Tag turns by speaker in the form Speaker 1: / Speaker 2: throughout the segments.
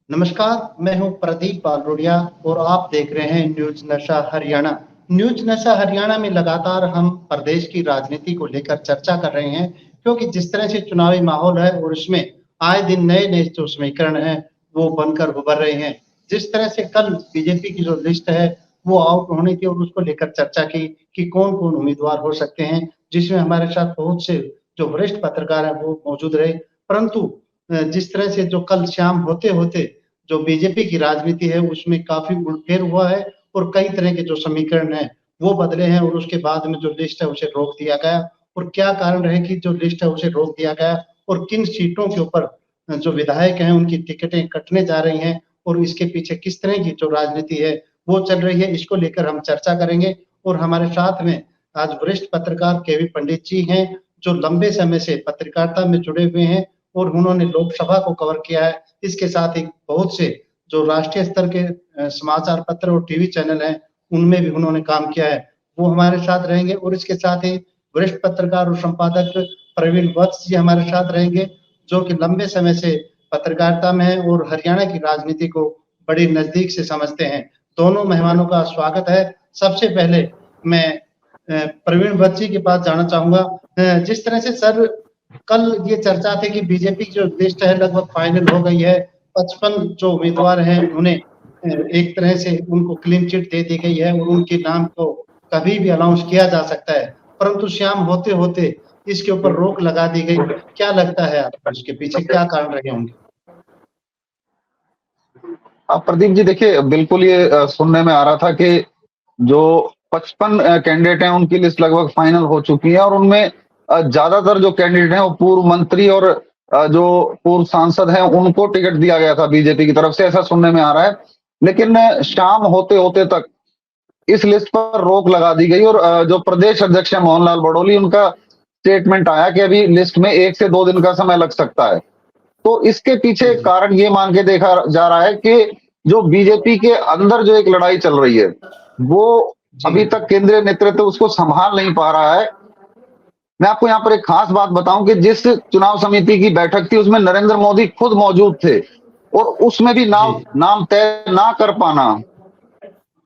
Speaker 1: नमस्कार, मैं हूं प्रदीप बालोड़िया और आप देख रहे हैं न्यूज़ नशा हरियाणा। न्यूज़ नशा हरियाणा में लगातार हम प्रदेश की राजनीति को लेकर चर्चा कर रहे हैं, क्योंकि जिस तरह से चुनावी माहौल है और उसमें आए दिन नए-नए जो समीकरण हैं, वो बनकर उभर रहे हैं। जिस तरह से कल बीजेपी की जो लिस्ट है, वो आउट होने की और उसको लेकर चर्चा की कि कौन-कौन उम्मीदवार हो सकते हैं, जिसमें हमारे साथ बहुत से जो वरिष्ठ पत्रकार हैं, वो मौजूद रहे। परंतु जिस तरह से जो कल शाम होते-होते जो बीजेपी की राजनीति है उसमें काफ़ी उलटफेर हुआ है और कई तरह के जो समीकरण हैं, वो बदले हैं और उसके बाद में जो लिस्ट है उसे रोक दिया गया। और क्या कारण रहे कि जो लिस्ट है उसे रोक दिया गया और किन सीटों के ऊपर जो विधायक हैं उनकी टिकटें कटने जा रही हैं और इसके पीछे किस तरह की जो राजनीति है वो चल रही है, इसको लेकर हम चर्चा करेंगे। और हमारे साथ में आज वरिष्ठ पत्रकार केवी पंडित जी हैं, जो लंबे समय से पत्रकारिता में जुड़े हुए हैं और उन्होंने लोकसभा को कवर किया है। इसके साथ ही बहुत से जो राष्ट्रीय स्तर के समाचार पत्र और टीवी चैनल हैं, उनमें भी उन्होंने काम किया है। वो हमारे साथ रहेंगे और इसके साथ ही वरिष्ठ पत्रकार और संपादक प्रवीण वत्स जी हमारे साथ रहेंगे, जो कि लंबे समय से पत्रकारिता में हैं और हरियाणा की राजनीति को बड़ी नज़दीक से समझते हैं। दोनों मेहमानों का स्वागत है। सबसे पहले मैं प्रवीण वत्स जी के पास जाना चाहूँगा। जिस तरह से सर कल ये चर्चा थी कि बीजेपी की जो लिस्ट है लगभग फाइनल हो गई है। 55 जो उम्मीदवार हैं उन्हें एक तरह से उनको क्लीन चिट दे दी गई है और उनके नाम को कभी भी अनाउंस किया जा सकता है। परंतु शाम होते-होते इसके ऊपर रोक लगा दी गई। क्या लगता है आपको इसके पीछे क्या कारण रहे होंगे?
Speaker 2: प्रदीप जी देखिए, बिल्कुल ये सुनने में आ रहा था कि जो 55 कैंडिडेट हैं उनकी लिस्ट लगभग फाइनल हो चुकी है और उनमें ज्यादातर जो कैंडिडेट हैं वो पूर्व मंत्री और जो पूर्व सांसद हैं उनको टिकट दिया गया था बीजेपी की तरफ से, ऐसा सुनने में आ रहा है। लेकिन शाम होते-होते तक इस लिस्ट पर रोक लगा दी गई और जो प्रदेश अध्यक्ष हैं मोहन लाल बड़ोली, उनका स्टेटमेंट आया कि अभी लिस्ट में 1 से 2 दिन का समय लग सकता है। तो इसके पीछे कारण ये मान के देखा जा रहा है कि जो बीजेपी के अंदर जो एक लड़ाई चल रही है, वो अभी तक केंद्रीय नेतृत्व उसको संभाल नहीं पा रहा है। मैं आपको यहाँ पर एक खास बात बताऊं कि जिस चुनाव समिति की बैठक थी उसमें नरेंद्र मोदी खुद मौजूद थे और उसमें भी नाम तय ना कर पाना,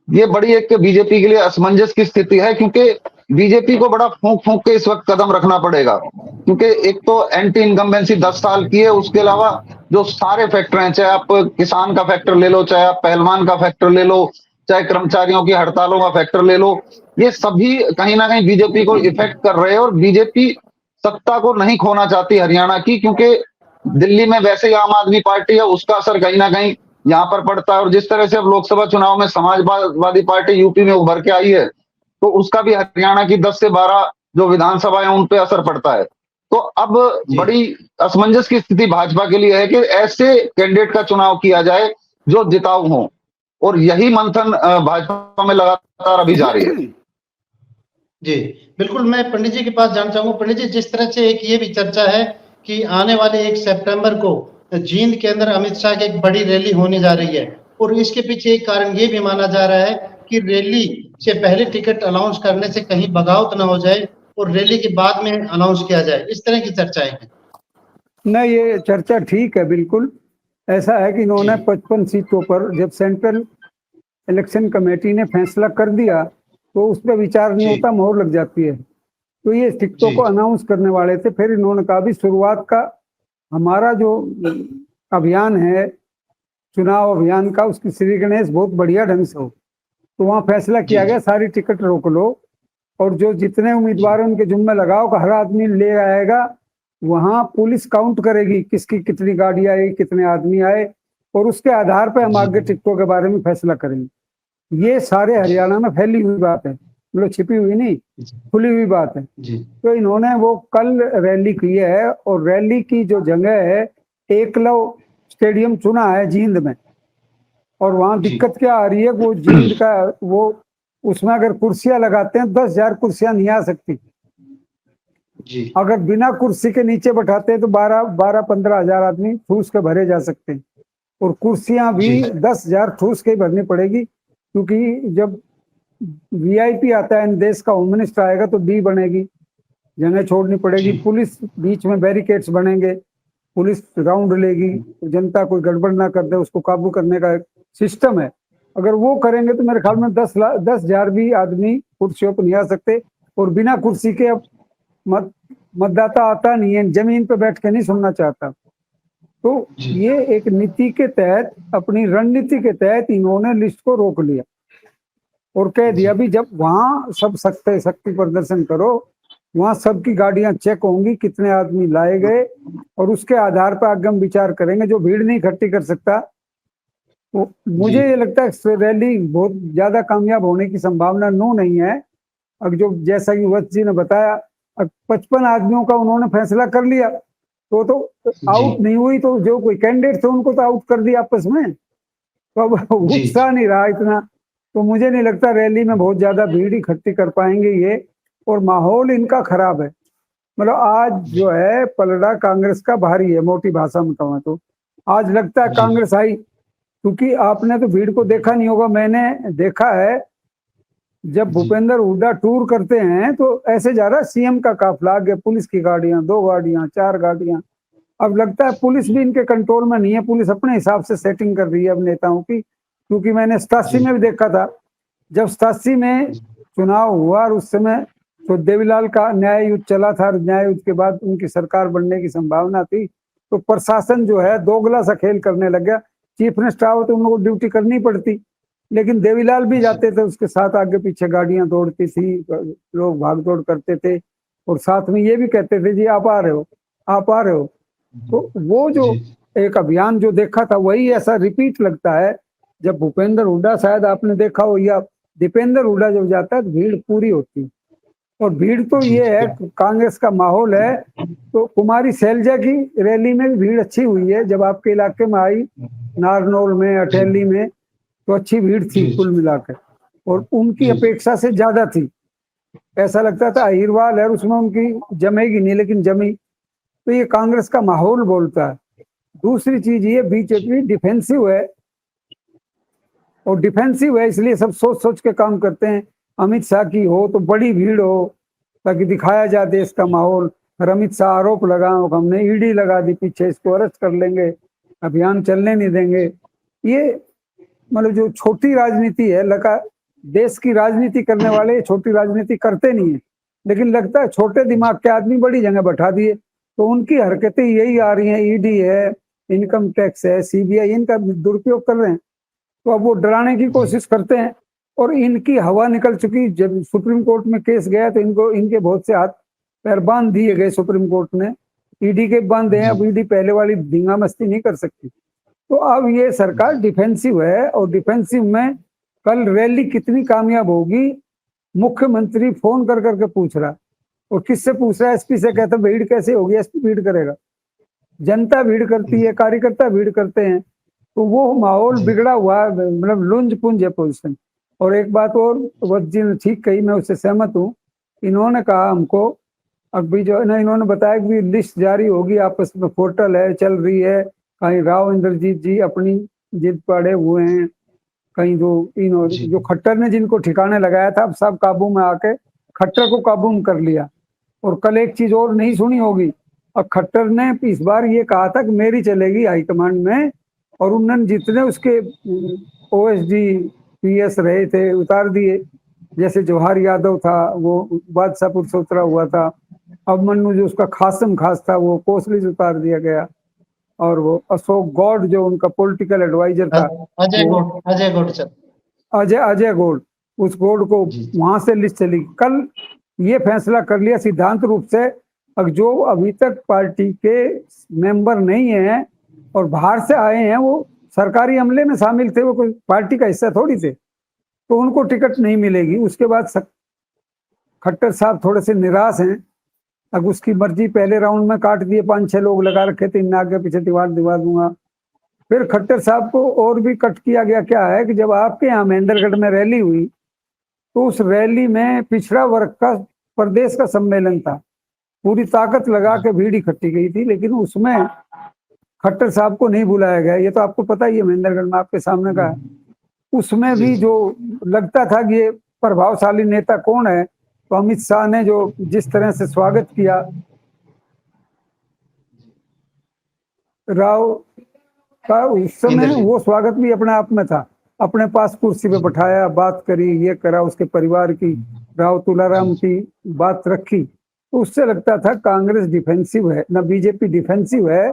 Speaker 2: ये बड़ी एक बीजेपी के लिए असमंजस की स्थिति है, क्योंकि बीजेपी को बड़ा फूंक-फूंक के इस वक्त कदम रखना पड़ेगा। क्योंकि एक तो एंटी इनकम्बेंसी 10 साल की है, उसके अलावा जो सारे फैक्टर हैं, चाहे आप किसान का फैक्टर ले लो, चाहे आप पहलवान का फैक्टर ले लो, चाहे कर्मचारियों की हड़तालों का फैक्टर ले लो, ये सभी कहीं न कहीं बीजेपी को इफेक्ट कर रहे हैं और बीजेपी सत्ता को नहीं खोना चाहती हरियाणा की, क्योंकि दिल्ली में वैसे ही आम आदमी पार्टी है, उसका असर कहीं न कहीं यहाँ पर पड़ता है और जिस तरह से अब लोकसभा चुनाव में समाजवादी पार्टी यूपी में उभर के आई है, तो उसका भी हरियाणा की 10 से 12 जो विधानसभा है उन पे असर पड़ता है। तो अब बड़ी असमंजस की स्थिति भाजपा के लिए है कि ऐसे कैंडिडेट का चुनाव किया जाए जो जिताऊ हो, और यही मंथन भाजपा में लगातार अभी जारी है।
Speaker 1: जी, बिल्कुल मैं पंडित जी के पास जाना चाहूँगा। पंडित जी, जिस तरह से एक ये भी चर्चा है कि आने वाले 1 सितंबर को जींद के अंदर अमित शाह की एक बड़ी रैली होने जा रही है और इसके पीछे एक कारण ये भी माना जा रहा है कि रैली से पहले टिकट अनाउंस करने से कहीं बगावत ना हो जाए और रैली के बाद में अनाउंस किया जाए। इस तरह की चर्चाएँ हैं।
Speaker 3: नहीं, ये चर्चा ठीक है, बिल्कुल ऐसा है कि इन्होंने 55 सीटों पर जब सेंट्रल इलेक्शन कमेटी ने फैसला कर दिया तो उस पर विचार नहीं होता, मोहर लग जाती है। तो ये टिकटों को अनाउंस करने वाले थे। फिर इन्होंने कहा भी शुरुआत का हमारा जो अभियान है, चुनाव अभियान का, उसकी श्री गणेश बहुत बढ़िया ढंग से हो। तो वहाँ फैसला किया गया सारी टिकट रोक लो और जो जितने उम्मीदवार हैं उनके जुम्मे लगाओ कि हर आदमी ले आएगा। वहाँ पुलिस काउंट करेगी किसकी कितनी गाड़ी आई, कितने आदमी आए, और उसके आधार पर हम आगे टिकटों के बारे में फैसला करेंगे। ये सारे हरियाणा में फैली हुई बात है, मतलब छिपी हुई नहीं, खुली हुई बात है। तो इन्होंने वो कल रैली की है और रैली की जो जगह है एकलव स्टेडियम चुना है जींद में। और वहाँ दिक्कत क्या आ रही है, वो जींद का वो उसमें अगर कुर्सियां लगाते हैं 10,000 कुर्सियां नहीं आ सकती। अगर बिना कुर्सी के नीचे बैठाते हैं तो 12-15 हजार आदमी ठूस के भरे जा सकते हैं और कुर्सियां भी 10,000 ठूस के भरनी पड़ेगी, क्योंकि जब वीआईपी आता है, देश का होम मिनिस्टर आएगा तो डी बनेगी, जगह छोड़नी पड़ेगी, पुलिस बीच में बैरिकेड्स बनेंगे, पुलिस राउंड लेगी, जनता कोई गड़बड़ ना कर दे उसको काबू करने का एक सिस्टम है। अगर वो करेंगे तो मेरे ख्याल में 10,000 भी आदमी कुर्सियों पर नहीं आ सकते। और बिना कुर्सी के अब मतदाता आता नहीं है, जमीन पे बैठ के नहीं सुनना चाहता। तो ये एक नीति के तहत, अपनी रणनीति के तहत इन्होंने लिस्ट को रोक लिया और कह दिया भी जब वहां सब शक्ति प्रदर्शन करो, वहां सबकी गाड़ियां चेक होंगी, कितने आदमी लाए गए, और उसके आधार पर आगे हम विचार करेंगे। जो भीड़ नहीं इकट्ठी कर सकता, तो मुझे ये लगता है रैली बहुत ज्यादा कामयाब होने की संभावना नहीं है। अब जो जैसा कि वत्स जी ने बताया, 55 आदमियों का उन्होंने फैसला कर लिया, तो आउट नहीं हुई, तो जो कोई कैंडिडेट थे उनको तो आउट कर दिया आपस में, तो अब उत्साह नहीं रहा इतना। तो मुझे नहीं लगता रैली में बहुत ज्यादा भीड़ इकट्ठी कर पाएंगे ये, और माहौल इनका खराब है। मतलब आज जो है पलड़ा कांग्रेस का भारी है, मोटी भाषा में कहूँ तो। आज लगता है कांग्रेस आई, क्योंकि आपने तो भीड़ को देखा नहीं होगा, मैंने देखा है जब भूपेंद्र हुड्डा टूर करते हैं तो ऐसे जा रहा है सीएम का काफिला, आगे पुलिस की गाड़ियां, 2 गाड़ियां, 4 गाड़ियां। अब लगता है पुलिस भी इनके कंट्रोल में नहीं है, पुलिस अपने हिसाब से सेटिंग कर रही है अब नेताओं की। क्योंकि मैंने 87 में भी देखा था, जब 87 में चुनाव हुआ और उस समय तो देवीलाल का न्याय युद्ध चला था, न्याय युद्ध के बाद उनकी सरकार बनने की संभावना थी, तो प्रशासन जो है दोगला सा खेल करने लग गया। चीफ मिनिस्टर आओ तो उनको ड्यूटी करनी पड़ती, लेकिन देवीलाल भी जाते थे, उसके साथ आगे पीछे गाड़ियां दौड़ती थी, लोग भाग दौड़ करते थे, और साथ में ये भी कहते थे जी आप आ रहे हो, आप आ रहे हो। तो वो जो एक अभियान जो देखा था वही ऐसा रिपीट लगता है। जब भूपेंद्र हुड्डा, शायद आपने देखा हो, या दीपेंद्र हुड्डा जब जाता है तो भीड़ पूरी होती है। और भीड़ तो ये है, कांग्रेस का माहौल है। तो कुमारी शैलजा की रैली में भी भीड़ अच्छी हुई है, जब आपके इलाके में आई, नारनौल में, अटेली में, तो अच्छी भीड़ थी कुल मिलाकर, और उनकी अपेक्षा से ज्यादा थी। ऐसा लगता था अहिरवाल है उसमें उनकी जमेगी नहीं, लेकिन जमी। तो ये कांग्रेस का माहौल बोलता है। दूसरी चीज ये, बीजेपी डिफेंसिव है, और डिफेंसिव है इसलिए सब सोच सोच के काम करते हैं। अमित शाह की हो तो बड़ी भीड़ हो, ताकि दिखाया जाए देश का माहौल। और अमित शाह आरोप लगाओ, हमने ईडी लगा दी पीछे, इसको अरेस्ट कर लेंगे, अभियान चलने नहीं देंगे। ये मतलब जो छोटी राजनीति है, लगा देश की राजनीति करने वाले छोटी राजनीति करते नहीं है, लेकिन लगता है छोटे दिमाग के आदमी बड़ी जगह बैठा दिए, तो उनकी हरकतें यही आ रही हैं। ईडी है, इनकम टैक्स है, सीबीआई, इनका दुरुपयोग कर रहे हैं, तो अब वो डराने की कोशिश करते हैं। और इनकी हवा निकल चुकी, जब सुप्रीम कोर्ट में केस गया तो इनको, इनके बहुत से हाथ पैर बांध दिए गए सुप्रीम कोर्ट ने, ईडी के बंद हैं। अब ईडी पहले वाली धींगा मस्ती नहीं कर सकती। तो अब ये सरकार डिफेंसिव है, और डिफेंसिव में कल रैली कितनी कामयाब होगी, मुख्यमंत्री फोन कर करके पूछ रहा। और किससे पूछ रहा है? एसपी से। कहता भीड़ कैसे होगी, एसपी भीड़ करेगा? जनता भीड़ करती है, कार्यकर्ता भीड़ करते हैं। तो वो माहौल बिगड़ा हुआ, मतलब लुंज पुंज है पोजिशन। और एक बात और वत्स जी ने ठीक कही, मैं उससे सहमत हूँ। इन्होंने कहा हमको, अभी जो है ना, इन्होंने बताया कि लिस्ट जारी होगी, आपस में पोर्टल है, चल रही है। कहीं राव इंद्रजीत जी अपनी जिद पड़े हुए हैं, कहीं जो खट्टर ने जिनको ठिकाने लगाया था, अब सब काबू में आके खट्टर को काबू में कर लिया। और कल एक चीज और नहीं सुनी होगी, अब खट्टर ने इस बार ये कहा था कि मेरी चलेगी हाईकमांड में, और उन्होंने जितने उसके ओएसडी पीएस रहे थे उतार दिए। जैसे जवाहर यादव था वो बादशाहपुर से उतरा हुआ था, अब मन्नू जो उसका खासम खास था वो कोसली से उतार दिया गया, और वो अशोक गौड जो उनका पॉलिटिकल एडवाइजर था, अजय गौड़, उस गौड़ को वहां से लिस्ट चली। कल ये फैसला कर लिया सिद्धांत रूप से, अब जो अभी तक पार्टी के मेंबर नहीं है और बाहर से आए हैं, वो सरकारी अमले में शामिल थे, वो कोई पार्टी का हिस्सा थोड़ी थे, तो उनको टिकट नहीं मिलेगी। उसके बाद खट्टर साहब थोड़े से निराश हैं। अब उसकी मर्जी, पहले राउंड में काट दिए, 5-6 लोग लगा रखे थे, इन आगे पीछे दीवार दूंगा। फिर खट्टर साहब को और भी कट किया गया। क्या है कि जब आपके यहाँ महेंद्रगढ़ में रैली हुई, तो उस रैली में पिछड़ा वर्ग का प्रदेश का सम्मेलन था, पूरी ताकत लगा के भीड़ इकट्ठी गई थी, लेकिन उसमें खट्टर साहब को नहीं बुलाया गया। ये तो आपको पता ही है, महेंद्रगढ़ में आपके सामने का है। उसमें भी जो लगता था कि ये प्रभावशाली नेता कौन है, तो अमित शाह ने जो जिस तरह से स्वागत किया, राव का उस समय
Speaker 1: इंद्रजीत।
Speaker 3: वो स्वागत भी अपने आप में था। अपने पास कुर्सी पे बैठाया, बात करी, ये करा, उसके परिवार की, राव तुलाराम की बात रखी। तो उससे लगता था कांग्रेस डिफेंसिव है, ना बीजेपी डिफेंसिव है।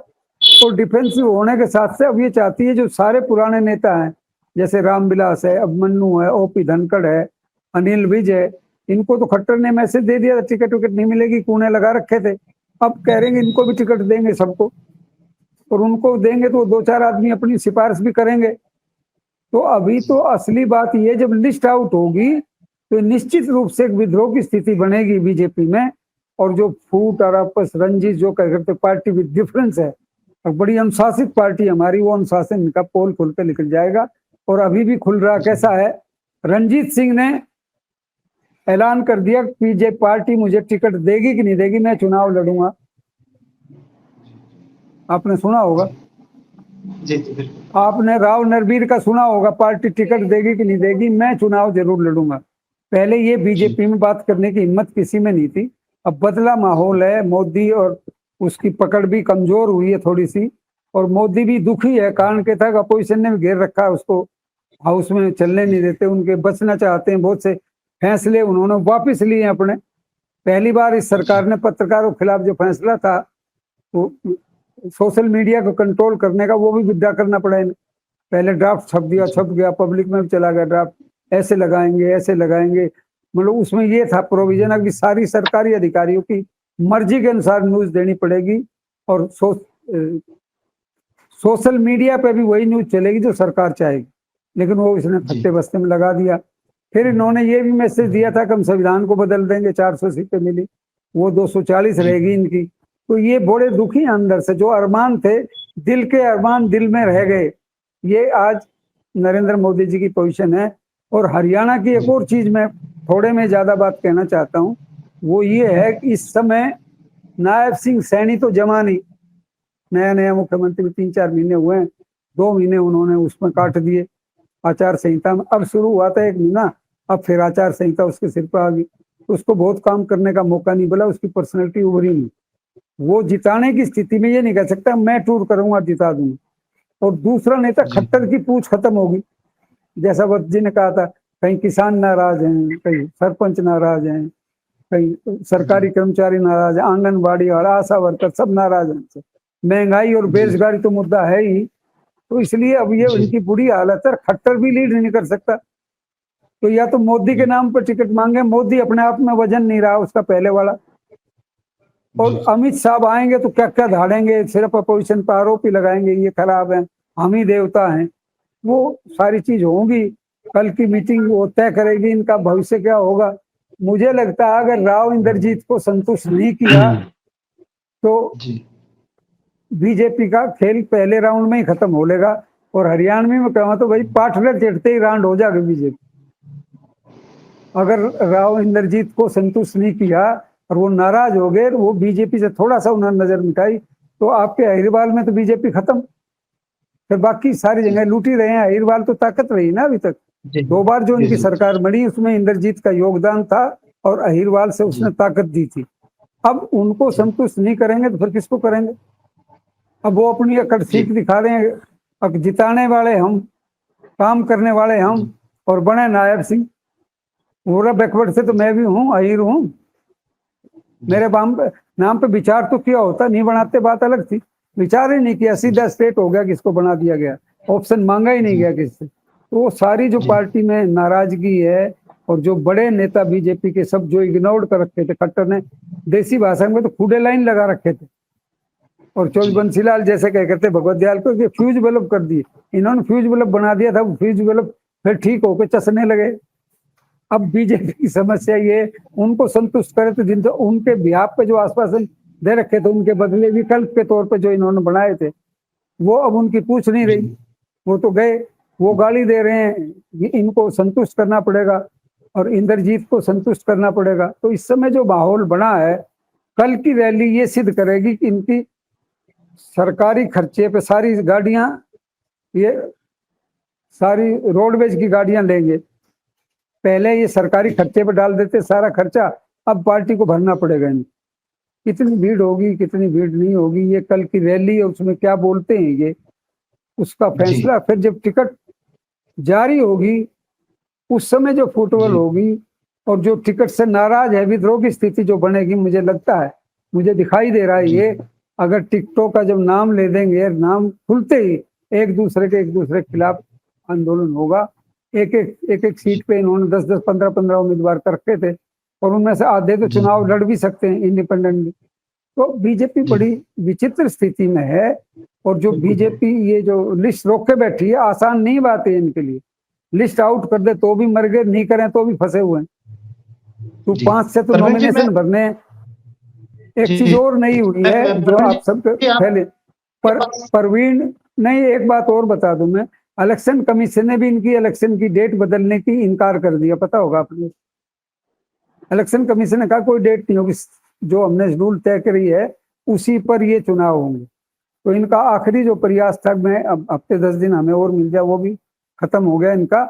Speaker 3: और डिफेंसिव होने के साथ से अब ये चाहती है जो सारे पुराने नेता हैं, जैसे रामविलास है, अब मन्नू है, ओपी धनखड़ है, अनिल विज है, इनको तो खट्टर ने मैसेज दे दिया था टिकट विकट नहीं मिलेगी, कूने लगा रखे थे। अब कह रहे हैं इनको भी टिकट देंगे सबको, और उनको देंगे तो 2-4 आदमी अपनी सिफारिश भी करेंगे। तो अभी तो असली बात ये, जब लिस्ट आउट होगी तो निश्चित रूप से एक विद्रोह की स्थिति बनेगी बीजेपी में। और जो फूट और आपस रंजिश जो कह करते पार्टी विद डिफरेंस है, और बड़ी अनुशासित पार्टी हमारी, वो अनुशासन का पोल खुल के निकल जाएगा। और अभी भी खुल रहा कैसा है, रंजीत सिंह ने ऐलान कर दिया बीजेपी पार्टी मुझे टिकट देगी कि नहीं देगी, मैं चुनाव लड़ूंगा। आपने सुना होगा,
Speaker 1: जी जी बिल्कुल।
Speaker 3: आपने राव नरवीर का सुना होगा, पार्टी टिकट देगी कि नहीं देगी, मैं चुनाव जरूर लड़ूंगा। पहले ये बीजेपी में बात करने की हिम्मत किसी में नहीं थी। अब बदला माहौल है, मोदी और उसकी पकड़ भी कमजोर हुई है थोड़ी सी, और मोदी भी दुखी है, कारण के तक अपोजिशन ने भी घेर रखा है उसको, हाउस में चलने नहीं देते, उनके बचना चाहते हैं। बहुत से फैसले उन्होंने वापिस लिए अपने। पहली बार इस सरकार ने पत्रकारों के खिलाफ जो फैसला था, वो सोशल मीडिया को कंट्रोल करने का, वो भी विड्रॉ करना पड़ा इन्हें। पहले ड्राफ्ट छप दिया, छप गया, पब्लिक में भी चला गया ड्राफ्ट, ऐसे लगाएंगे ऐसे लगाएंगे। मतलब उसमें ये था प्रोविजन कि सारी सरकारी अधिकारियों की मर्जी के अनुसार न्यूज देनी पड़ेगी, और सोशल मीडिया पे भी वही न्यूज चलेगी जो सरकार चाहेगी। लेकिन वो इसने फट्टे बस्ते में लगा दिया। फिर इन्होंने ये भी मैसेज दिया था कि हम संविधान को बदल देंगे, 400 सीटें मिली, वो 240 रहेगी इनकी। तो ये बड़े दुखी हैं अंदर से, जो अरमान थे, दिल के अरमान दिल में रह गए। ये आज नरेंद्र मोदी जी की पोजीशन है। और हरियाणा की एक और चीज मैं थोड़े में ज्यादा बात कहना चाहता हूँ, वो ये है कि इस समय नायब सिंह सैनी तो जमा नहीं, नया नया मुख्यमंत्री 3-4 महीने हुए हैं, 2 महीने उन्होंने उसमें काट दिए आचार संहिता में। अब शुरू हुआ था 1 महीना, अब फिर आचार संहिता उसके सिर पर आ गई। उसको बहुत काम करने का मौका नहीं मिला, उसकी पर्सनैलिटी उभरी नहीं। वो जिताने की स्थिति में ये नहीं कह सकता मैं टूर करूंगा जिता दूंगा। और दूसरा नेता खट्टर की पूछ खत्म होगी, जैसा वक्त जी ने कहा था, कहीं किसान नाराज हैं, कहीं सरपंच नाराज हैं, कहीं सरकारी कर्मचारी नाराज है, आंगनबाड़ी और आशा वर्कर सब नाराज हैं। महंगाई और बेरोजगारी तो मुद्दा है ही। तो इसलिए अब ये उनकी बुरी हालत है, खट्टर भी लीड नहीं कर सकता। तो या तो मोदी के नाम पर टिकट मांगे, मोदी अपने आप में वजन नहीं रहा उसका पहले वाला। और अमित साहब आएंगे तो क्या क्या धाड़ेंगे, सिर्फ अपोजिशन पर आरोप ही लगाएंगे, ये खराब है, हम ही देवता हैं। वो सारी चीज होंगी, कल की मीटिंग वो तय करेगी इनका भविष्य क्या होगा। मुझे लगता है अगर राव इंद्रजीत को संतुष्ट नहीं किया तो बीजेपी का खेल पहले राउंड में ही खत्म हो लेगा। और हरियाणवी में कहूँ तो भाई पाठलर चढ़ते ही राउंड हो जाएगा बीजेपी। अगर राव इंद्रजीत को संतुष्ट नहीं किया और वो नाराज हो गए, वो बीजेपी से थोड़ा सा उन्होंने नजर मिटाई, तो आपके अहिरवाल में तो बीजेपी खत्म। फिर बाकी सारी जगह लूट ही रहे हैं। अहिरवाल तो ताकत रही ना अभी तक, 2 बार जो इनकी सरकार बनी उसमें इंद्रजीत का योगदान था, और अहिरवाल से उसने ताकत दी थी। अब उनको संतुष्ट नहीं करेंगे तो फिर किसको करेंगे। अब वो अपनी अकड़ सीख दिखा रहे हैं, अब जिताने वाले हम, काम करने वाले हम, और बने नायब सिंह। पूरा बैकवर्ड से तो मैं भी हूँ, अहिर हूँ, मेरे नाम पे विचार तो किया होता, नहीं बनाते बात अलग थी। विचार ही नहीं किया, सीधा स्टेट हो गया, किसको बना दिया गया, ऑप्शन मांगा ही नहीं गया किससे। तो वो सारी जो पार्टी में नाराजगी है, और जो बड़े नेता बीजेपी के सब जो इग्नोर कर रखे थे, खट्टर ने देसी भाषा में तो खुदे लाइन लगा रखे थे। और चौधरी बंसीलाल जैसे कह करते भगवत दयाल को फ्यूज बल्ब कर दिए, इन्होंने फ्यूज बल्ब बना दिया था, फ्यूज बल्ब फिर ठीक होकर चसने लगे। अब बीजेपी की समस्या ये, उनको संतुष्ट करे तो जिन उनके बिहाफ पे जो आश्वासन दे रखे थे, उनके बदले विकल्प के तौर पे जो इन्होंने बनाए थे, वो अब उनकी पूछ नहीं रही। वो तो गए, वो गाली दे रहे हैं, इनको संतुष्ट करना पड़ेगा और इंद्रजीत को संतुष्ट करना पड़ेगा। तो इस समय जो माहौल बना है, कल की रैली ये सिद्ध करेगी कि इनकी सरकारी खर्चे पे सारी गाड़ियां, ये सारी रोडवेज की गाड़ियां लेंगे। पहले ये सरकारी खर्चे पे डाल देते सारा खर्चा, अब पार्टी को भरना पड़ेगा इन्हें। कितनी भीड़ होगी कितनी भीड़ नहीं होगी, ये कल की रैली है उसमें क्या बोलते हैं ये उसका फैसला फिर जब टिकट जारी होगी उस समय जो फुटबॉल
Speaker 1: जी
Speaker 3: होगी। और जो टिकट से नाराज है, विद्रोह की स्थिति जो बनेगी, मुझे लगता है, मुझे दिखाई दे रहा है
Speaker 1: जी
Speaker 3: ये, अगर टिकटों का जब नाम ले देंगे, नाम खुलते ही एक दूसरे के खिलाफ आंदोलन होगा। एक सीट पे इन्होंने 10-10, 15-15 उम्मीदवार कर रखे थे और उनमें से आधे तो
Speaker 1: जी
Speaker 3: चुनाव लड़ भी सकते हैं इंडिपेंडेंटली। तो बीजेपी
Speaker 1: जी
Speaker 3: बड़ी विचित्र स्थिति में है। और जो बीजेपी ये जो लिस्ट रोक के बैठी है, आसान नहीं बात है इनके लिए। लिस्ट आउट कर दे तो भी मर गए, नहीं करें तो भी फंसे हुए हैं। तो
Speaker 1: जी
Speaker 3: 5 से तो
Speaker 1: प्रवीण जी मैं
Speaker 3: नॉमिनेशन भरने हैं। एक चीज
Speaker 1: जी
Speaker 3: और नहीं हुई है जो
Speaker 1: प्रवीण
Speaker 3: आप सबके
Speaker 1: जी
Speaker 3: पहले
Speaker 1: आपके पास
Speaker 3: परवीन, नहीं एक बात और बता दूं मैं, इलेक्शन कमीशन ने भी इनकी इलेक्शन की डेट बदलने की इनकार कर दिया, पता होगा आपने। इलेक्शन कमीशन ने कहा कोई डेट नहीं होगी, जो हमने रूल तय करी है उसी पर ये चुनाव होंगे। तो इनका आखिरी जो प्रयास था, मैं अब हफ्ते 10 दिन हमें और मिल जाए, वो भी खत्म हो गया इनका।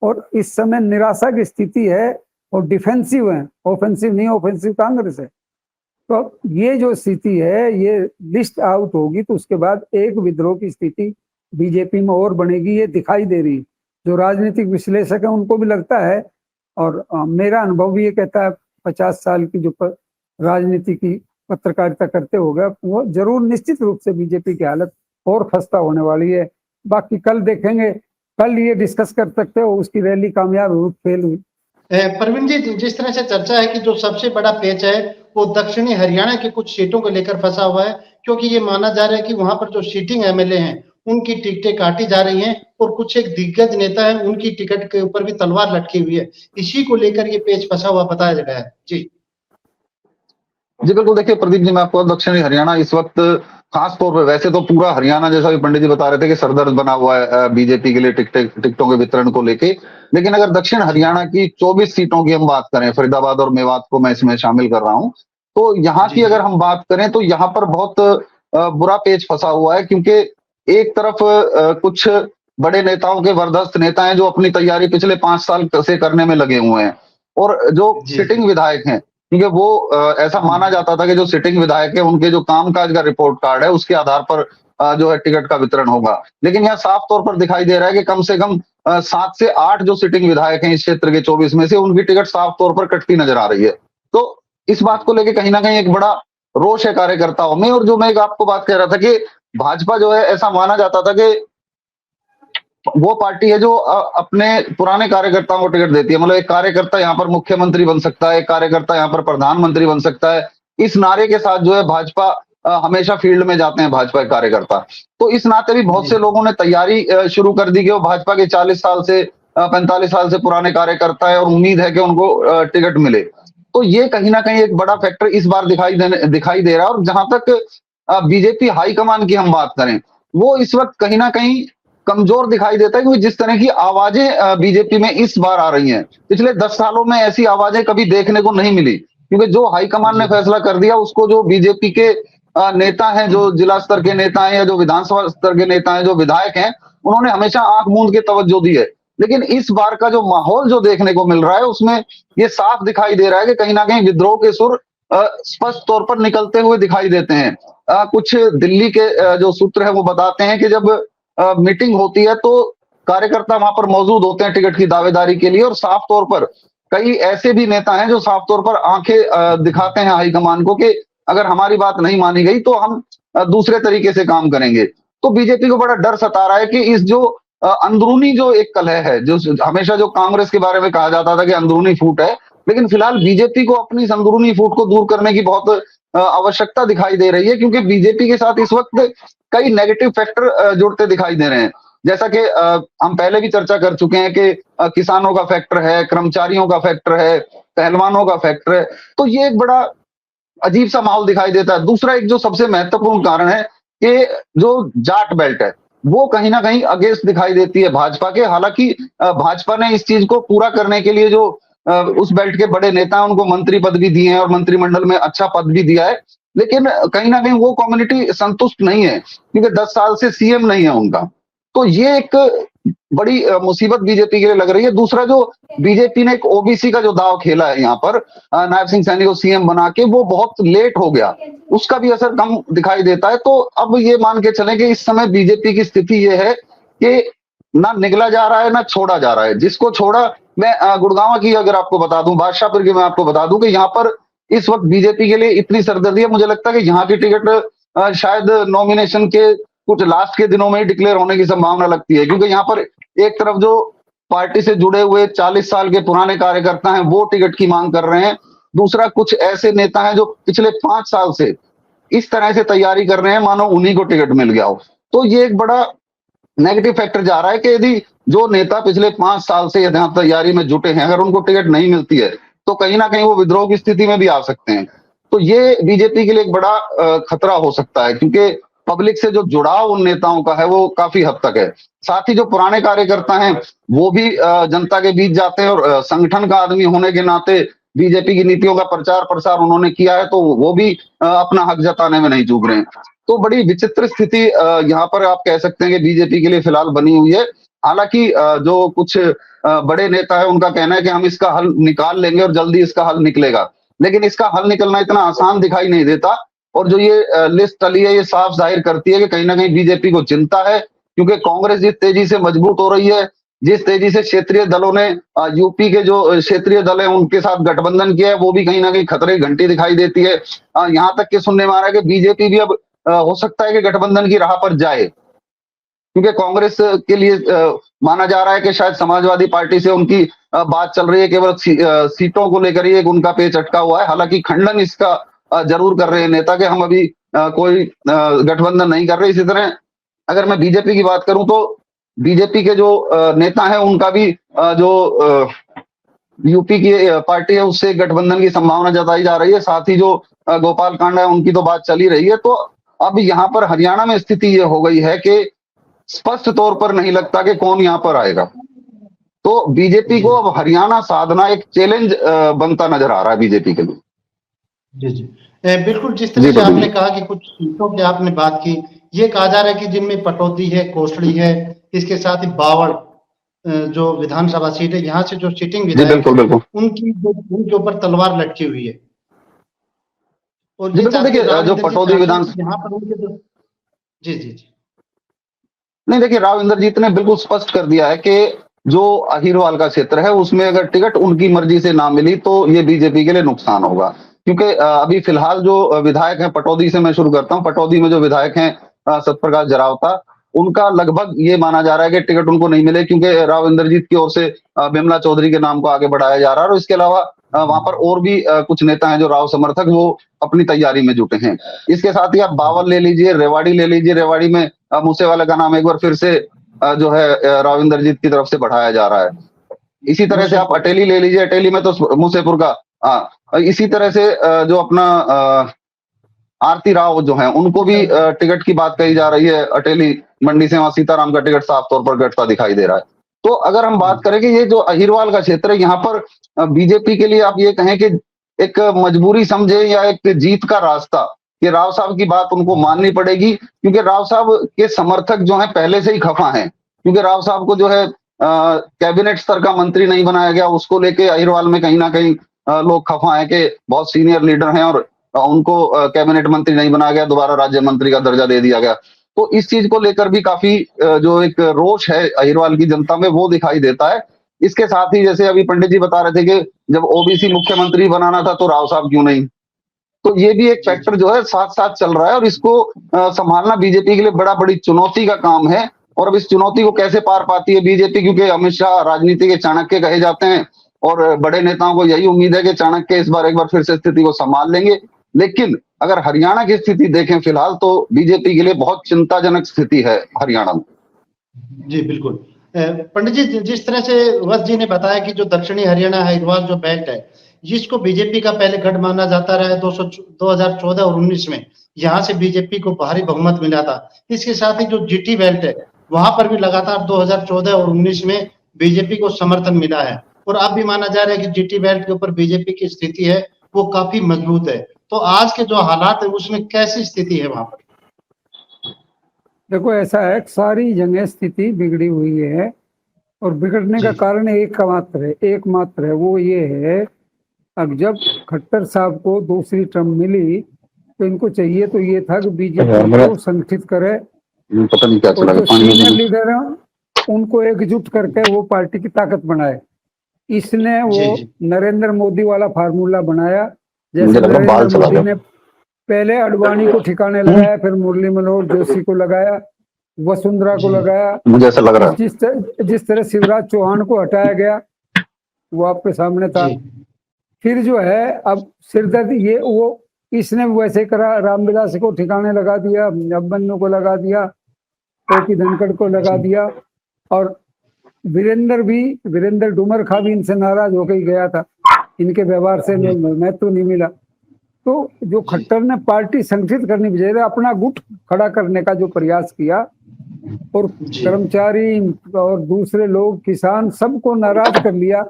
Speaker 3: और इस समय निराशा की स्थिति है और डिफेंसिव है, ऑफेंसिव नहीं, ऑफेंसिव कांग्रेस है। तो ये जो स्थिति है, ये लिस्ट आउट होगी तो उसके बाद एक विद्रोह की स्थिति बीजेपी में और बनेगी, ये दिखाई दे रही है। जो राजनीतिक विश्लेषक है उनको भी लगता है, और मेरा अनुभव भी ये कहता है, 50 साल की जो राजनीति की पत्रकारिता करते हो गए, वो जरूर निश्चित रूप से बीजेपी की हालत और खस्ता होने वाली है। बाकी कल देखेंगे, कल ये डिस्कस कर सकते हो उसकी रैली कामयाब हुई फेल हुई।
Speaker 1: प्रवीण जी जिस तरह से चर्चा है कि जो सबसे बड़ा पेच है वो दक्षिणी हरियाणा की कुछ सीटों को लेकर फंसा हुआ है, क्योंकि ये माना जा रहा है कि वहां पर जो सीटिंग एमएलए हैं उनकी टिकटें काटी जा रही हैं और कुछ एक दिग्गज नेता हैं उनकी टिकट के ऊपर भी तलवार लटकी हुई है। इसी को लेकर ये पेच फंसा हुआ बताया जा रहा है। जी
Speaker 2: जी बिल्कुल, देखिए प्रदीप जी, मैं आपको दक्षिणी हरियाणा इस वक्त खास तौर पे, वैसे तो पूरा हरियाणा जैसा भी पंडित जी बता रहे थे कि सरदर्द बना हुआ है बीजेपी के लिए टिकटों के वितरण को लेके। लेकिन अगर दक्षिण हरियाणा की 24 सीटों की हम बात करें, फरीदाबाद और मेवात को मैं इसमें शामिल कर रहा हूं, तो यहाँ
Speaker 1: जी
Speaker 2: की
Speaker 1: जी
Speaker 2: अगर हम बात करें तो यहाँ पर बहुत बुरा पेच फंसा हुआ है। क्योंकि एक तरफ कुछ बड़े नेताओं के वरदस्त नेता हैं जो अपनी तैयारी पिछले 5 साल से करने में लगे हुए हैं, और जो
Speaker 1: जी
Speaker 2: सिटिंग विधायक हैं, क्योंकि वो ऐसा माना जाता था कि जो सिटिंग विधायक है उनके जो कामकाज का रिपोर्ट कार्ड है उसके आधार पर जो है टिकट का वितरण होगा। लेकिन यहाँ साफ तौर पर दिखाई दे रहा है कि कम से कम 7 से 8 जो सिटिंग विधायक हैं इस क्षेत्र के 24 में से, उनकी टिकट साफ तौर पर कटती नजर आ रही है। तो इस बात को लेकर कहीं ना कहीं एक बड़ा रोष है कार्यकर्ताओं में। और जो मैं एक आपको बात कह रहा था कि भाजपा जो है, ऐसा माना जाता था कि वो पार्टी है जो अपने पुराने कार्यकर्ताओं को टिकट देती है। मतलब एक कार्यकर्ता यहाँ पर मुख्यमंत्री बन सकता है, एक कार्यकर्ता यहाँ पर प्रधानमंत्री बन सकता है, इस नारे के साथ जो है भाजपा हमेशा फील्ड में जाते हैं भाजपा के कार्यकर्ता। तो इस नाते भी बहुत
Speaker 1: जी
Speaker 2: से लोगों ने तैयारी शुरू कर दी कि वो भाजपा के 40 साल से 45 साल से पुराने कार्यकर्ता है और उम्मीद है कि उनको टिकट मिले। तो ये कहीं ना कहीं एक बड़ा फैक्टर इस बार दिखाई दे रहा है। और जहां तक बीजेपी हाईकमान की हम बात करें, वो इस वक्त कहीं ना कहीं कमजोर दिखाई देता है, क्योंकि जिस तरह की आवाजें बीजेपी में इस बार आ रही हैं, पिछले 10 सालों में ऐसी आवाजें कभी देखने को नहीं मिली। क्योंकि जो हाईकमान ने
Speaker 1: जी
Speaker 2: फैसला कर दिया उसको जो बीजेपी के नेता हैं, जो जिला स्तर के नेता हैं या जो विधानसभा स्तर के नेता हैं, जो विधायक हैं, उन्होंने हमेशा आंख मूंद के तवज्जो दी है। लेकिन इस बार का जो माहौल जो देखने को मिल रहा है उसमें ये साफ दिखाई दे रहा है कि कहीं ना कहीं विद्रोह के सुर स्पष्ट तौर पर निकलते हुए दिखाई देते हैं। कुछ दिल्ली के जो सूत्र है वो बताते हैं कि जब मीटिंग होती है तो कार्यकर्ता वहां पर मौजूद होते हैं टिकट की दावेदारी के लिए, और साफ तौर पर कई ऐसे भी नेता हैं जो साफ तौर पर आंखें दिखाते हैं हाईकमान को कि अगर हमारी बात नहीं मानी गई तो हम दूसरे तरीके से काम करेंगे। तो बीजेपी को बड़ा डर सता रहा है कि इस जो अंदरूनी जो एक कलह है, जो हमेशा जो कांग्रेस के बारे में कहा जाता था कि अंदरूनी फूट है, लेकिन फिलहाल बीजेपी को अपनी इस अंदरूनी फूट को दूर करने की बहुत आवश्यकता दिखाई दे रही है। क्योंकि बीजेपी के साथ इस वक्त कई नेगेटिव फैक्टर जुड़ते दिखाई दे रहे हैं। जैसा कि हम पहले भी चर्चा कर चुके हैं कि किसानों का फैक्टर है, कर्मचारियों का फैक्टर है, पहलवानों का फैक्टर है। तो ये एक बड़ा अजीब सा माहौल दिखाई देता है। दूसरा एक जो सबसे महत्वपूर्ण कारण है कि जो जाट बेल्ट है वो कहीं ना कहीं अगेंस्ट दिखाई देती है भाजपा के। हालांकि भाजपा ने इस चीज को पूरा करने के लिए जो उस बेल्ट के बड़े नेता हैं उनको मंत्री पद भी दिए हैं और मंत्रिमंडल में अच्छा पद भी दिया है। लेकिन कहीं ना कहीं वो कम्युनिटी संतुष्ट नहीं है, क्योंकि 10 साल से सीएम नहीं है उनका। तो ये एक बड़ी मुसीबत बीजेपी के लिए लग रही है। दूसरा, जो बीजेपी ने एक ओबीसी का जो दांव खेला है यहाँ पर, नायब सिंह सैनी को सीएम बना के, वो बहुत लेट हो गया, उसका भी असर कम दिखाई देता है। तो अब ये मान के चलें कि इस समय बीजेपी की स्थिति ये है कि ना निगला जा रहा है ना छोड़ा जा रहा है। जिसको छोड़ा, मैं गुड़गांव की अगर आपको बता दूं, बादशाहपुर की मैं आपको बता दूं कि यहाँ पर इस वक्त बीजेपी के लिए इतनी सरदर्दी है, मुझे लगता है कि यहाँ की टिकट शायद नॉमिनेशन के कुछ लास्ट के दिनों में ही डिक्लेयर होने की संभावना लगती है, क्योंकि यहाँ पर एक तरफ जो पार्टी से जुड़े हुए 40 साल के पुराने कार्यकर्ता हैं वो टिकट की मांग कर रहे हैं, दूसरा कुछ ऐसे नेता हैं जो पिछले 5 साल से इस तरह से तैयारी कर रहे हैं मानो उन्हीं को टिकट मिल गया हो। तो ये एक बड़ा नेगेटिव फैक्टर जा रहा है कि यदि जो नेता पिछले 5 साल से यहाँ तैयारी में जुटे हैं, अगर उनको टिकट नहीं मिलती है तो कहीं ना कहीं वो विद्रोह की स्थिति में भी आ सकते हैं। तो ये बीजेपी के लिए एक बड़ा खतरा हो सकता है, क्योंकि पब्लिक से जो जुड़ाव उन नेताओं का है वो काफी हद तक है। साथ ही जो पुराने कार्यकर्ता हैं वो भी जनता के बीच जाते हैं, और संगठन का आदमी होने के नाते बीजेपी की नीतियों का प्रचार प्रसार उन्होंने किया है, तो वो भी अपना हक जताने में नहीं चूक रहे हैं। तो बड़ी विचित्र स्थिति यहाँ पर आप कह सकते हैं कि बीजेपी के लिए फिलहाल बनी हुई है। हालांकि जो कुछ बड़े नेता है उनका कहना है कि हम इसका हल निकाल लेंगे और जल्दी इसका हल निकलेगा, लेकिन इसका हल निकलना इतना आसान दिखाई नहीं देता। और जो ये लिस्ट चली है ये साफ जाहिर करती है कि कहीं ना कहीं बीजेपी को चिंता है, क्योंकि कांग्रेस जिस तेजी से मजबूत हो रही है, जिस तेजी से क्षेत्रीय दलों ने यूपी के जो क्षेत्रीय दल है उनके साथ गठबंधन किया है, वो भी कहीं ना कहीं खतरे की घंटी दिखाई देती है। यहाँ तक कि सुनने में आ रहा है कि बीजेपी भी अब हो सकता है कि गठबंधन की राह पर जाए, क्योंकि कांग्रेस के लिए माना जा रहा है कि शायद समाजवादी पार्टी से उनकी बात चल रही है, केवल सीटों को लेकर ही एक उनका पेच अटका हुआ है। हालांकि खंडन इसका जरूर कर रहे हैं नेता कि हम अभी कोई गठबंधन नहीं कर रहे। इसी तरह अगर मैं बीजेपी की बात करूं तो बीजेपी के जो नेता हैं उनका भी जो यूपी की पार्टी है उससे गठबंधन की संभावना जताई जा रही है। साथ ही जो गोपाल कांडा है उनकी तो बात चल ही रही है। तो अब यहाँ पर हरियाणा में स्थिति ये हो गई है कि स्पष्ट तौर पर नहीं लगता कि कौन यहाँ पर आएगा। तो बीजेपी को अब हरियाणा साधना एक चैलेंज बनता नजर आ रहा है बीजेपी के लिए।
Speaker 1: जी जी बिल्कुल, जिस तरह से आपने कहा कि कुछ सीटों की आपने बात की, ये कहा जा रहा है कि जिनमें पटौदी है, कोसड़ी है, इसके साथ ही बावड़ जो विधानसभा सीट है, यहाँ से जो सिटिंग विधायक उनके ऊपर तलवार लटकी हुई है। और ये
Speaker 2: देखिए जो पटौदी विधानसभा
Speaker 1: यहाँ पर जी जी जी
Speaker 2: नहीं, देखिए राव इंद्रजीत ने बिल्कुल स्पष्ट कर दिया है कि जो अहिरवाल का क्षेत्र है उसमें अगर टिकट उनकी मर्जी से ना मिली तो ये बीजेपी के लिए नुकसान होगा। क्योंकि अभी फिलहाल जो विधायक हैं, पटौदी से मैं शुरू करता हूं, पटौदी में जो विधायक हैं सत्यप्रकाश जरावता, उनका लगभग ये माना जा रहा है कि टिकट उनको नहीं मिले, क्योंकि राव इंद्रजीत की ओर से बिमला चौधरी के नाम को आगे बढ़ाया जा रहा है। और इसके अलावा वहां पर और भी कुछ नेता हैं जो राव समर्थक, वो अपनी तैयारी में जुटे हैं। इसके साथ ही आप बावल ले लीजिए, रेवाड़ी ले लीजिए, रेवाड़ी में मूसेवाला का नाम एक बार फिर से जो है राव इंद्रजीत की तरफ से बढ़ाया जा रहा है। इसी तरह से आप अटेली ले लीजिए, अटेली में तो मूसेपुर का इसी तरह से जो अपना आरती राव जो है उनको भी टिकट की बात कही जा रही है। अटेली मंडी से वहां सीताराम का टिकट साफ तौर पर घटता दिखाई दे रहा है। तो अगर हम बात करें कि ये जो अहिरवाल का क्षेत्र है, यहाँ पर बीजेपी के लिए आप ये कहें कि एक मजबूरी समझे या एक जीत का रास्ता, कि राव साहब की बात उनको माननी पड़ेगी, क्योंकि राव साहब के समर्थक जो हैं पहले से ही खफा हैं। क्योंकि राव साहब को जो है कैबिनेट स्तर का मंत्री नहीं बनाया गया, उसको लेके अहिरवाल में कहीं ना कहीं लोग खफा हैं कि बहुत सीनियर लीडर हैं और उनको कैबिनेट मंत्री नहीं बनाया गया, दोबारा राज्य मंत्री का दर्जा दे दिया गया। तो इस चीज को लेकर भी काफी जो एक रोष है अहिरवाल की जनता में वो दिखाई देता है। इसके साथ ही जैसे अभी पंडित जी बता रहे थे कि जब ओबीसी मुख्यमंत्री बनाना था तो राव साहब क्यों नहीं, तो ये भी एक फैक्टर जो है साथ साथ चल रहा है। और इसको संभालना बीजेपी के लिए बड़ी चुनौती का काम है। और अब इस चुनौती को कैसे पार पाती है बीजेपी, क्योंकि अमित शाह राजनीति के चाणक्य कहे जाते हैं और बड़े नेताओं को यही उम्मीद है कि चाणक्य इस बार एक बार फिर से स्थिति को संभाल लेंगे। लेकिन अगर हरियाणा की स्थिति देखें फिलहाल तो बीजेपी के लिए बहुत चिंताजनक स्थिति है हरियाणा में। जी
Speaker 1: बिल्कुल, पंडित जी जिस तरह से वत्स जी ने बताया कि जो दक्षिणी हरियाणा अहिरवाल जो बेल्ट है, जिसको बीजेपी का पहले गढ़ माना जाता रहा है 2014 और 19 में, यहाँ से बीजेपी को भारी बहुमत मिला था। इसके साथ ही जो जीटी बेल्ट है वहां पर भी लगातार 2014 और 19 में बीजेपी को समर्थन मिला है। और अब भी माना जा रहा है कि जीटी बेल्ट के ऊपर बीजेपी की स्थिति है वो काफी मजबूत है। तो आज के जो हालात है उसमें कैसी स्थिति है वहां पर?
Speaker 3: देखो ऐसा है कि सारी जगह स्थिति बिगड़ी हुई है और बिगड़ने का
Speaker 1: जी
Speaker 3: कारण एकमात्र है, वो ये है। अब जब खट्टर साहब को दूसरी टर्म मिली तो इनको चाहिए तो ये था कि
Speaker 2: यार
Speaker 3: बीजेपी
Speaker 2: मेरा
Speaker 3: को संगठित करे
Speaker 2: पता नहीं क्या
Speaker 3: और
Speaker 2: चला गया
Speaker 3: जो
Speaker 2: पानी
Speaker 3: सीनियर
Speaker 2: में।
Speaker 3: लीडर हैं उनको एकजुट करके वो पार्टी की ताकत बनाए। इसने वो
Speaker 1: जी जी
Speaker 3: नरेंद्र मोदी वाला फार्मूला बनाया। जैसे
Speaker 2: मुझे लगा
Speaker 3: नरेंद्र
Speaker 2: बाल चला
Speaker 3: मोदी
Speaker 2: गया।
Speaker 3: ने पहले अडवाणी को ठिकाने लगाया, फिर मुरली मनोहर जोशी को लगाया, वसुंधरा को
Speaker 1: जी
Speaker 3: लगाया।
Speaker 2: मुझे ऐसा लग रहा है।
Speaker 3: जिस तरह शिवराज चौहान को हटाया गया वो आपके सामने था।
Speaker 1: जी
Speaker 3: फिर जो है अब सिरदर्द ये वो इसने वैसे करा, रामविलास को ठिकाने लगा दिया, अभिमन्यु को लगा दिया, ओपी धनखड़ को लगा
Speaker 1: जी
Speaker 3: दिया और वीरेंद्र डुमरखा भी इनसे नाराज होकर ही गया था। इनके व्यवहार से
Speaker 1: जी
Speaker 3: महत्व नहीं मिला। तो जो
Speaker 1: जी
Speaker 3: खट्टर ने पार्टी संगठित करने की बजाय अपना गुट खड़ा करने का जो प्रयास किया और
Speaker 1: जी
Speaker 3: कर्मचारी और दूसरे लोग किसान सबको नाराज कर लिया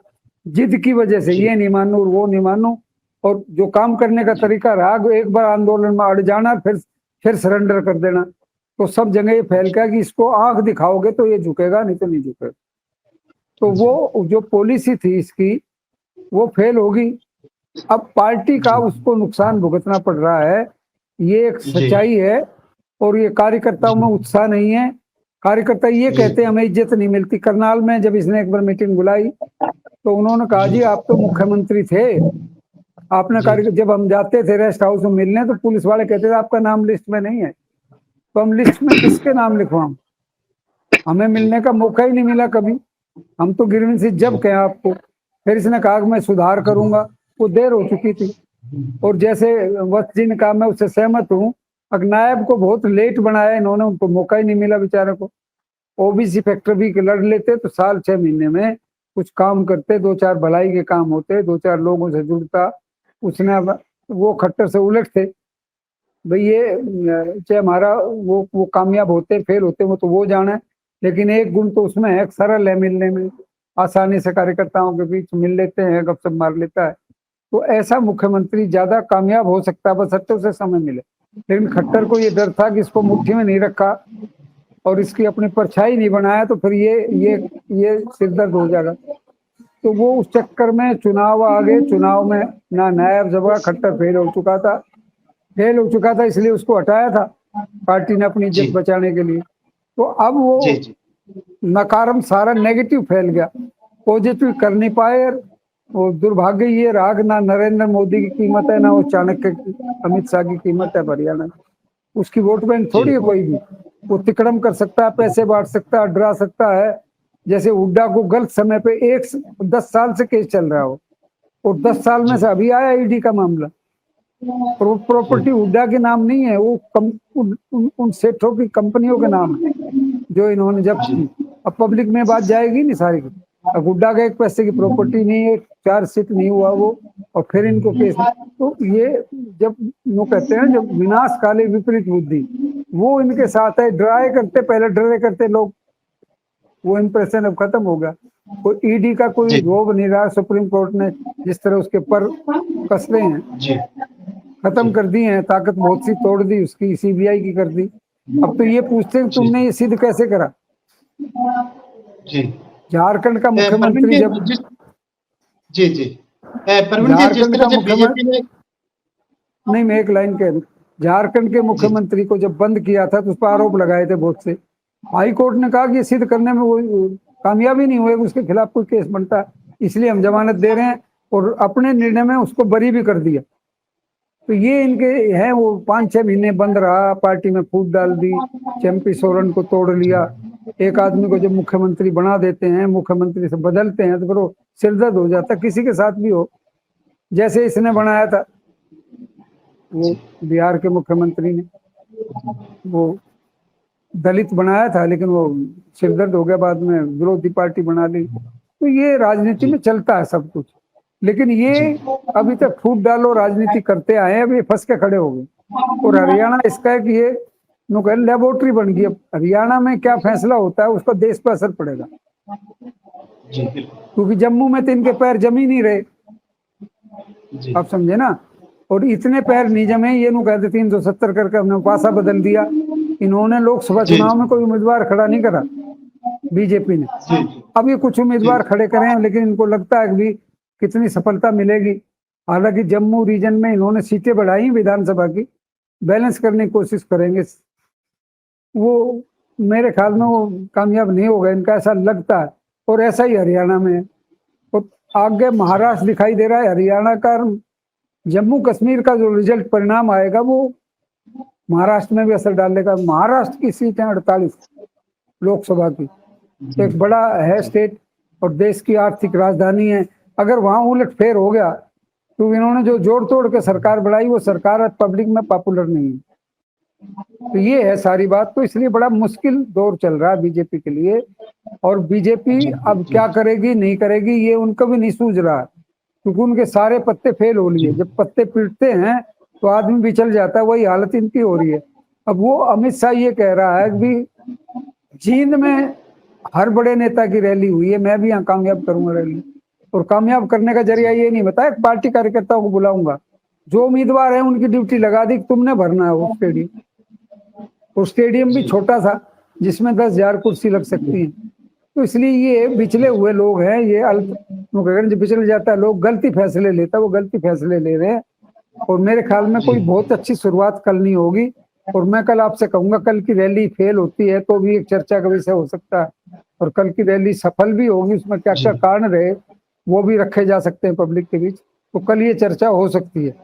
Speaker 3: जिद की वजह से,
Speaker 1: जी
Speaker 3: ये नहीं मानू और वो नहीं मानू। और जो काम करने का तरीका रहा एक बार आंदोलन में अड़ जाना फिर सरेंडर कर देना। तो सब जगह ये फैल गया कि इसको आंख दिखाओगे तो ये झुकेगा, नहीं तो नहीं झुकेगा। तो
Speaker 1: जी
Speaker 3: वो जो पॉलिसी थी इसकी वो फेल होगी। अब पार्टी का उसको नुकसान भुगतना पड़ रहा है, ये एक
Speaker 1: जी
Speaker 3: सच्चाई है। और ये कार्यकर्ताओं में
Speaker 1: जी
Speaker 3: उत्साह नहीं है। कार्यकर्ता ये
Speaker 1: जी
Speaker 3: कहते हैं हमें इज्जत नहीं मिलती। करनाल में जब इसने एक बार मीटिंग बुलाई तो उन्होंने कहा जी आप तो मुख्यमंत्री थे, आपने
Speaker 1: जी
Speaker 3: कार्य जब हम जाते थे रेस्ट हाउस में मिलने तो पुलिस वाले कहते थे आपका नाम लिस्ट में नहीं है। तो हम लिस्ट में किसके नाम लिखवाऊं? हमें
Speaker 1: जी
Speaker 3: मिलने का मौका ही नहीं मिला कभी। हम तो गिरवी से जब कहें आपको। फिर इसने कहा कि मैं सुधार करूंगा, वो देर हो चुकी थी। और जैसे वत्स जी ने कहा मैं उससे सहमत हूँ, नायब को बहुत लेट बनाया इन्होंने, उनको मौका ही नहीं मिला बेचारे को। ओबीसी फैक्टर भी लड़ लेते तो साल 6 महीने में कुछ काम करते, 2-4 भलाई के काम होते, 2-4 लोगों से जुड़ता। उसने वो खट्टर से उलट थे भाई, ये चाहे हमारा वो कामयाब होते फेल होते वो तो वो जाने। लेकिन एक गुण तो उसमें है, सरल है मिलने में, आसानी से कार्यकर्ताओं के बीच मिल लेते हैं, गपशप मार लेता है। तो ऐसा मुख्यमंत्री ज्यादा कामयाब हो सकता है, बस उसे समय मिले। लेकिन खट्टर को ये डर था कि इसको मुट्ठी में नहीं रखा और इसकी अपनी परछाई नहीं बनाया तो फिर ये सिरदर्द हो जाएगा। तो वो उस चक्कर में चुनाव आ गए। चुनाव में ना नायब जगह, खट्टर फेल हो चुका था इसलिए उसको हटाया था पार्टी ने अपनी इज्जत
Speaker 1: जी
Speaker 3: बचाने के लिए। तो अब
Speaker 1: जी
Speaker 3: वो
Speaker 1: जी
Speaker 3: नकारम सारा नेगेटिव फैल गया, पॉजिटिव कर नहीं पाए। वो दुर्भाग्य ये रहा कि ना नरेंद्र मोदी की कीमत है, ना वो चाणक्य की, अमित शाह की कीमत है हरियाणा। उसकी वोट बैंक
Speaker 1: जी
Speaker 3: थोड़ी है कोई भी। वो तिकड़म कर सकता है, पैसे बांट सकता है, डरा सकता है। जैसे हुड्डा को गलत समय पे 10 साल से केस चल रहा हो और 10 साल में
Speaker 1: जी
Speaker 3: से अभी आया ईडी का मामला। प्रॉपर्टी हुड्डा के नाम नहीं है, वो उन सेठों की कंपनियों के नाम है जो इन्होंने जब्त
Speaker 1: जी
Speaker 3: की। अब पब्लिक में बात जाएगी नहीं सारी की। अब हुड्डा का एक पैसे की प्रॉपर्टी नहीं है, चार्जशीट नहीं हुआ वो, और फिर इनको केस। तो ये जब वो कहते हैं जब विनाश काले विपरीत बुद्धि, वो इनके साथ है। डराए करते पहले, डरे करते लोग, वो इम्प्रेशन अब खत्म हो गया। कोई ईडी का कोई
Speaker 1: जी
Speaker 3: रोब नहीं रहा। सुप्रीम कोर्ट ने जिस तरह उसके पर कसरे हैं,
Speaker 1: जी
Speaker 3: खत्म कर दी हैं, ताकत बहुत सी तोड़ दी उसकी, सीबीआई की कर दी। अब तो ये पूछते हैं
Speaker 1: जी
Speaker 3: तुमने ये सिद्ध कैसे करा?
Speaker 1: जी
Speaker 3: झारखंड का
Speaker 1: परवीन
Speaker 3: मुख्यमंत्री
Speaker 1: जी
Speaker 3: जब
Speaker 1: जी जी परवीन जी जिस
Speaker 3: झारखंड
Speaker 1: तरह
Speaker 3: का
Speaker 1: से
Speaker 3: मुख्यमंत्री,
Speaker 1: बीजेपी ने
Speaker 3: नहीं मैं एक लाइन कह दूं, झारखंड के
Speaker 1: जी
Speaker 3: मुख्यमंत्री को जब बंद किया था तो उस पर आरोप लगाए थे बहुत से। हाई कोर्ट ने कहा कि ये सिद्ध करने में वो कामयाबी नहीं हुए, उसके खिलाफ कोई केस बनता है, इसलिए हम जमानत दे रहे हैं। और अपने निर्णय में उसको बरी भी कर दिया। तो ये इनके है, वो 5-6 महीने बंद रहा, पार्टी में फूट डाल दी, चैंपी सोरेन को तोड़ लिया। एक आदमी को जब मुख्यमंत्री बना देते हैं, मुख्यमंत्री से बदलते हैं तो फिर वो सिरदर्द हो जाता है, किसी के साथ भी हो। जैसे इसने बनाया था वो
Speaker 1: जी
Speaker 3: बिहार के मुख्यमंत्री ने, वो दलित बनाया था लेकिन वो सिरदर्द हो गया, बाद में विरोधी पार्टी बना ली। तो ये राजनीति
Speaker 1: जी
Speaker 3: में चलता है सब कुछ। लेकिन ये
Speaker 1: जी
Speaker 3: अभी तक फूट डालो राजनीति करते आए हैं, अब ये फंस के खड़े हो गए। और हरियाणा इसका है कि ये लेबोरेटरी बन गई। अब हरियाणा में क्या फैसला होता है उसका देश पर असर पड़ेगा,
Speaker 1: जी बिल्कुल
Speaker 3: क्योंकि जम्मू में तो इनके पैर जम ही नहीं रहे।
Speaker 1: जी
Speaker 3: आप समझे ना। और इतने पैर नहीं जमे, ये नु कहते 370 करके हमने पासा बदल दिया। इन्होंने लोकसभा
Speaker 1: जी,
Speaker 3: चुनाव
Speaker 1: जी।
Speaker 3: में कोई उम्मीदवार खड़ा नहीं करा बीजेपी ने।
Speaker 1: जी, जी।
Speaker 3: अब ये कुछ उम्मीदवार
Speaker 1: जी।
Speaker 3: खड़े करे हैं, लेकिन इनको लगता है कि भी कितनी सफलता मिलेगी। हालांकि जम्मू रीजन में इन्होंने सीटें बढ़ाई विधानसभा की, बैलेंस करने की कोशिश करेंगे। वो मेरे ख्याल में वो कामयाब नहीं होगा, इनका ऐसा लगता है। और ऐसा ही हरियाणा में है। और आगे महाराष्ट्र दिखाई दे रहा है, हरियाणा का, जम्मू कश्मीर का जो रिजल्ट परिणाम आएगा वो महाराष्ट्र में भी असर डालेगा। महाराष्ट्र की सीट है 48 लोकसभा की, एक बड़ा है स्टेट और देश की आर्थिक राजधानी है। अगर वहां उलटफेर हो गया तो इन्होंने जो जोड़ तोड़ के सरकार बढ़ाई वो सरकार पब्लिक में पॉपुलर नहीं है। तो ये है सारी बात। तो इसलिए बड़ा मुश्किल दौर चल रहा है बीजेपी के लिए। और बीजेपी अब क्या करेगी नहीं करेगी ये उनको भी नहीं सूझ रहा, क्योंकि उनके सारे पत्ते फेल हो लिए। जब पत्ते पीटते हैं तो आदमी बिचल जाता है, वही हालत इनकी हो रही है। अब वो अमित शाह ये कह रहा है कि जींद में हर बड़े नेता की रैली हुई है, मैं भी यहाँ कामयाब करूंगा रैली। और कामयाब करने का जरिया ये नहीं बताया, पार्टी कार्यकर्ताओं को बुलाऊंगा, जो उम्मीदवार है उनकी ड्यूटी लगा दी, तुमने भरना है वो स्टेडियम। और स्टेडियम भी छोटा सा जिसमें 10,000 कुर्सी लग सकती है। तो इसलिए ये बिचले हुए लोग हैं, ये अगर जो बिचल जाता है लोग गलती फैसले लेता है, वो गलती फैसले ले रहे हैं। और मेरे ख्याल में कोई बहुत अच्छी शुरुआत कल नहीं होगी। और मैं कल आपसे कहूंगा, कल की रैली फेल होती है तो भी एक चर्चा का विषय हो सकता है, और कल की रैली सफल भी होगी, उसमें क्या क्या कारण रहे वो भी रखे जा सकते हैं पब्लिक के बीच। तो कल ये चर्चा हो सकती है।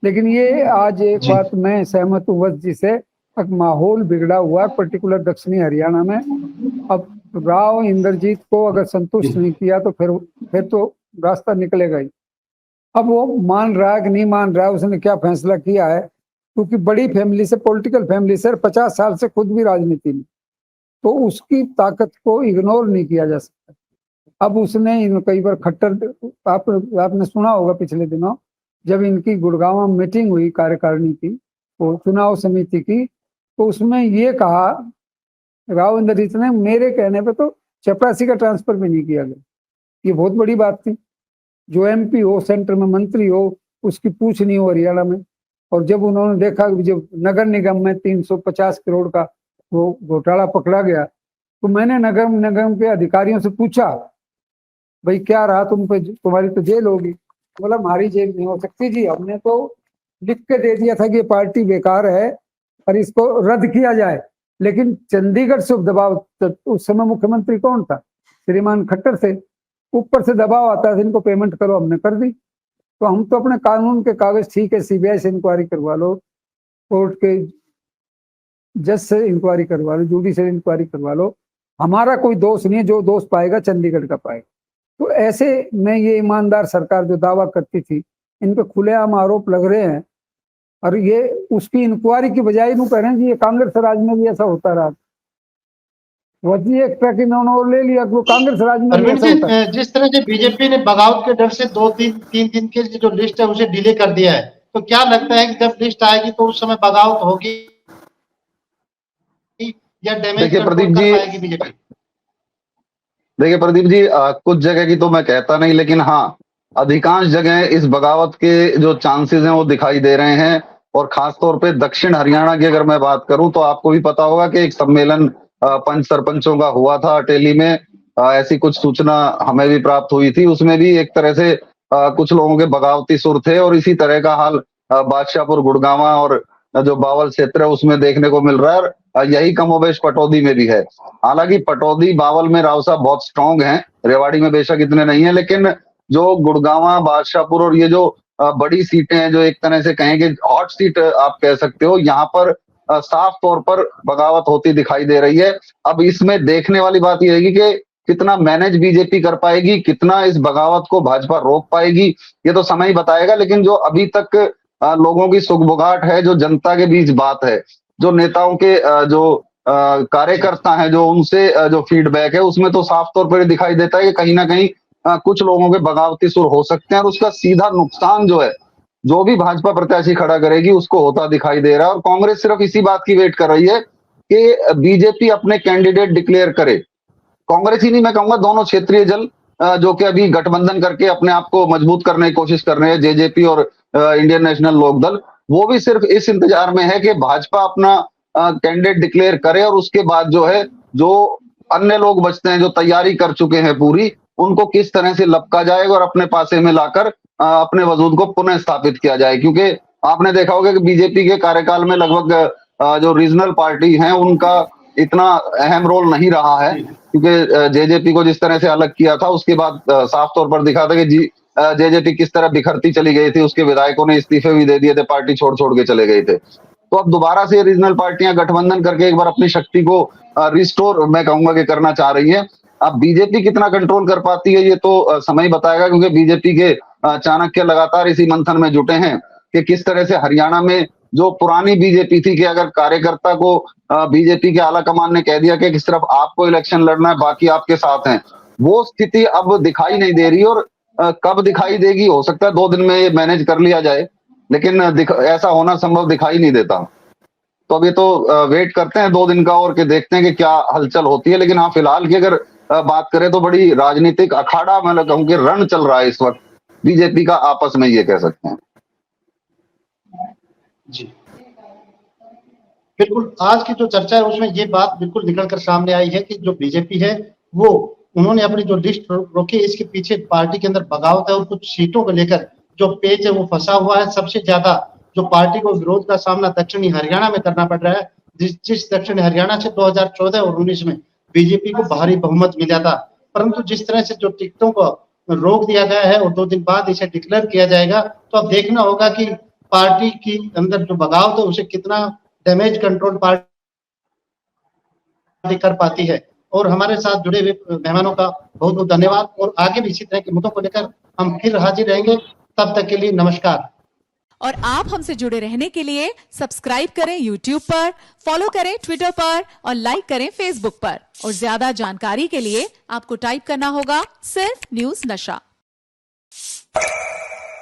Speaker 3: लेकिन ये आज एक बात मैं सहमत हूँ वत्स जी से, माहौल बिगड़ा हुआ है पर्टिकुलर दक्षिणी हरियाणा में। अब राव इंद्रजीत को अगर संतुष्ट नहीं किया तो फिर तो रास्ता निकलेगा ही। अब वो मान रहा है कि नहीं मान रहा है, उसने क्या फैसला किया है, क्योंकि बड़ी फैमिली से, पॉलिटिकल फैमिली से, 50 साल से खुद भी राजनीति में, तो उसकी ताकत को इग्नोर नहीं किया जा सकता। अब उसने कई बार खट्टर, आपने सुना होगा पिछले दिनों जब इनकी गुड़गांव में मीटिंग हुई कार्यकारिणी की, वो चुनाव समिति की, तो उसमें ये कहा राव इंद्रजीत ने, मेरे कहने पे तो चपरासी का ट्रांसफर भी नहीं किया गया। ये बहुत बड़ी बात थी। जो एमपी हो, सेंटर में मंत्री हो, उसकी पूछ नहीं हो हरियाणा में। और जब उन्होंने देखा कि जब नगर निगम में 350 करोड़ का वो घोटाला पकड़ा गया, तो मैंने नगर निगम के अधिकारियों से पूछा, भाई क्या रहा तुम पे, तुम्हारी तो जेल होगी। बोला हमारी जेल नहीं हो सकती जी, हमने तो लिख के दे दिया था कि ये पार्टी बेकार है और इसको रद्द किया जाए। लेकिन चंडीगढ़ से दबाव, उस समय मुख्यमंत्री कौन था, श्रीमान खट्टर थे, ऊपर से दबाव आता है इनको पेमेंट करो, हमने कर दी। तो हम तो अपने कानून के कागज, ठीक है सीबीआई से इंक्वायरी करवा लो, कोर्ट के जज से इंक्वायरी करवा लो, जुडिशियल इंक्वायरी करवा लो, हमारा कोई दोष नहीं है, जो दोष पाएगा चंडीगढ़ का पाएगा। तो ऐसे में ये ईमानदार सरकार जो दावा करती थी, इन पे खुलेआम आरोप लग रहे हैं। और ये उसकी इंक्वायरी की बजाय इन कह रहे हैं कि ये कांग्रेस राज में भी ऐसा होता रहा। वही एक ट्रैक इन्होंने और ले लिया, वो कांग्रेस राज में भी ऐसा होता है।
Speaker 1: जिस तरह से बीजेपी ने बगावत के डर से 2-3 दिन के जो लिस्ट है उसे डिले कर दिया है, तो क्या लगता है कि जब लिस्ट आएगी तो उस समय बगावत होगी या डैमेज कंट्रोल कर पाएगी बीजेपी?
Speaker 2: देखिए प्रदीप जी, कुछ जगह की तो मैं कहता नहीं, लेकिन हाँ अधिकांश जगह इस बगावत के जो चांसेस हैं वो दिखाई दे रहे हैं। और खास तौर पे दक्षिण हरियाणा की अगर मैं बात करूं तो आपको भी पता होगा कि एक सम्मेलन पंच सरपंचों का हुआ था अटेली में। ऐसी कुछ सूचना हमें भी प्राप्त हुई थी। उसमें भी एक तरह से कुछ लोगों के बगावती सुर थे, और इसी तरह का हाल बादशाहपुर, गुड़गांवा और जो बावल क्षेत्र है उसमें देखने को मिल रहा है। और यही कमोबेश पटौदी में भी है। हालांकि पटौदी, बावल में राव साहब बहुत स्ट्रांग हैं, रेवाड़ी में बेशक इतने नहीं है, लेकिन जो गुड़गांवा, बादशाहपुर और ये जो बड़ी सीटें हैं, जो एक तरह से कहें कि हॉट सीट आप कह सकते हो, यहाँ पर साफ तौर पर बगावत होती दिखाई दे रही है। अब इसमें देखने वाली बात यह है कि कितना मैनेज बीजेपी कर पाएगी, कितना इस बगावत को भाजपा रोक पाएगी, ये तो समय ही बताएगा। लेकिन जो अभी तक लोगों की सुगबुगाहट है, जो जनता के बीच बात है, जो नेताओं के जो कार्यकर्ता हैं, जो उनसे जो फीडबैक है, उसमें तो साफ तौर पर दिखाई देता है कि कहीं ना कहीं कुछ लोगों के बगावती सुर हो सकते हैं। और उसका सीधा नुकसान जो है, जो भी भाजपा प्रत्याशी खड़ा करेगी उसको होता दिखाई दे रहा है। और कांग्रेस सिर्फ इसी बात की वेट कर रही है कि बीजेपी अपने कैंडिडेट डिक्लेयर करे। कांग्रेस ही नहीं, मैं कहूंगा दोनों क्षेत्रीय दल जो कि अभी गठबंधन करके अपने आप को मजबूत करने की कोशिश कर रहे हैं, जेजेपी और इंडियन नेशनल लोकदल, वो भी सिर्फ इस इंतजार में है कि भाजपा अपना कैंडिडेट डिक्लेयर करे और उसके बाद जो है जो अन्य लोग बचते हैं जो तैयारी कर चुके हैं पूरी, उनको किस तरह से लपका जाएगा और अपने पासे में लाकर अपने वजूद को पुनः स्थापित किया जाए। क्योंकि आपने देखा होगा कि बीजेपी के कार्यकाल में लगभग जो रीजनल पार्टी हैं उनका इतना अहम रोल नहीं रहा है, क्योंकि जेजेपी को जिस तरह से अलग किया था उसके बाद साफ तौर पर दिखा था कि जेजेपी किस तरह बिखरती चली गई थी। उसके विधायकों ने इस्तीफे भी दे दिए थे, पार्टी छोड़ छोड़ के चले गए थे। तो अब दोबारा से रीजनल पार्टियां गठबंधन करके एक बार अपनी शक्ति को रिस्टोर मैं कहूंगा कि करना चाह रही है। अब बीजेपी कितना कंट्रोल कर पाती है ये तो समय बताएगा, क्योंकि बीजेपी के चाणक्य लगातार इसी मंथन में जुटे हैं कि किस तरह से हरियाणा में जो पुरानी बीजेपी थी कि अगर कार्यकर्ता को बीजेपी के आला कमान ने कह दिया कि सिर्फ आपको इलेक्शन लड़ना है, बाकी आपके साथ हैं, वो स्थिति अब दिखाई नहीं दे रही। और कब दिखाई देगी, हो सकता है 2 दिन में ये मैनेज कर लिया जाए, लेकिन ऐसा होना संभव दिखाई नहीं देता। तो अभी तो वेट करते हैं 2 दिन का और के देखते हैं कि क्या हलचल होती है। लेकिन हाँ, फिलहाल की अगर बात करें तो बड़ी राजनीतिक अखाड़ा मैं कहूँ कि रण चल रहा है इस वक्त बीजेपी का आपस में, ये कह सकते हैं।
Speaker 1: जी बिल्कुल, आज की जो चर्चा है उसमें ये बात बिल्कुल निकलकर सामने आई है कि जो बीजेपी है वो उन्होंने अपनी जो लिस्ट रोकी, इसके पीछे पार्टी के अंदर बगावत है और कुछ सीटों को लेकर जो पेच है वो फंसा हुआ है। सबसे ज्यादा जो पार्टी को विरोध का सामना दक्षिणी हरियाणा में करना पड़ रहा है, जिस दक्षिणी हरियाणा से 2014 और 19 में बीजेपी को भारी बहुमत मिला था, परंतु जिस तरह से जो टिकटों को रोक दिया गया है और 2 दिन बाद इसे डिक्लेयर किया जाएगा, तो अब देखना होगा कि पार्टी के अंदर जो बगावत है उसे कितना डैमेज कंट्रोल पार्टी कर पाती है। और हमारे साथ जुड़े हुए मेहमानों का बहुत बहुत धन्यवाद, और आगे भी इसी तरह के मुद्दों को लेकर हम फिर हाजिर रहेंगे। तब तक के लिए नमस्कार।
Speaker 4: और आप हमसे जुड़े रहने के लिए सब्सक्राइब करें YouTube पर, फॉलो करें Twitter पर और लाइक करें Facebook पर। और ज्यादा जानकारी के लिए आपको टाइप करना होगा सिर्फ न्यूज नशा।